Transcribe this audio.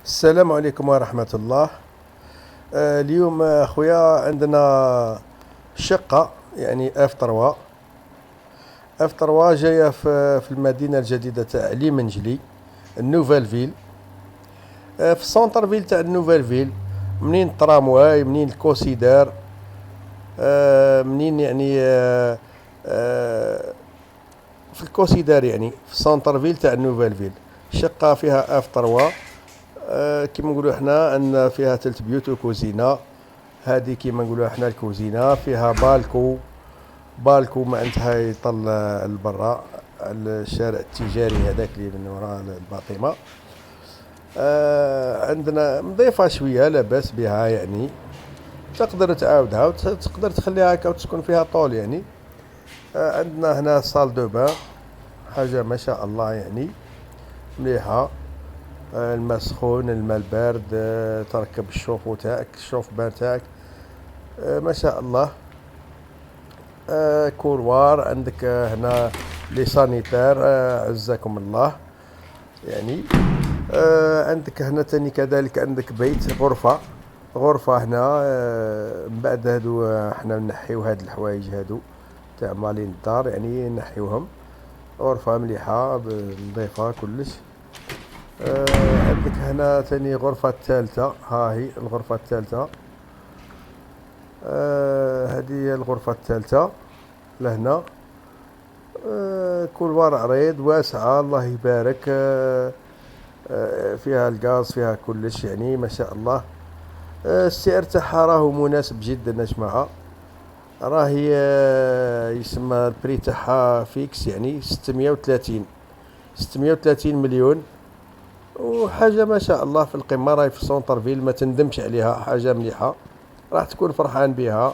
السلام عليكم ورحمة الله. اليوم خويا عندنا شقة يعني اف 3 جاية في المدينة الجديدة تاع ليمنجلي النوفال فيل. في السونتر فيل تاع النوفال فيل، منين الترامواي، منين الكوسيدار، منين يعني في الكوسيدار، يعني في السونتر فيل تاع النوفال فيل. الشقة فيها اف 3. كيما نقولوا احنا ان فيها 3 بيوت وكوزينه. هذه كيما نقولوا احنا الكوزينه فيها بالكو معناتها يطل لبرا على الشارع التجاري هذاك اللي من وراء الباطمه. عندنا نظيفه شويه، لاباس بها يعني، تقدر تعاودها وتقدر تخليها هكا وتسكن فيها طول يعني. عندنا هنا صال دو بان، حاجه ما شاء الله يعني مليحه. الماء سخون، الماء البارد، تركب الشوفو تاعك، الشوف بان تاعك، ما شاء الله. كولوار عندك هنا لي سانيتير، عزكم الله يعني. عندك هنا تاني كذلك عندك بيت غرفة هنا. من بعد هادو حنا نحيو هاد الحوايج هادو تاع مالين الدار يعني نحيوهم. غرفة مليحة نظيفة كلش. عندك هنا تاني غرفة الثالثة، ها هي الغرفة الثالثة. هذه هي الغرفة الثالثة لهنا. كولوار عريض واسعة الله يبارك. فيها الغاز، فيها كلش يعني ما شاء الله. السعر تاعها راهو مناسب جدا يا جماعة. راهي يسمى البري تاعها فيكس يعني 630 مليون. وحاجة ما شاء الله في القمة، راهي في سونتر فيل، ما تندمش عليها، حاجة مليحة، راح تكون فرحان بها.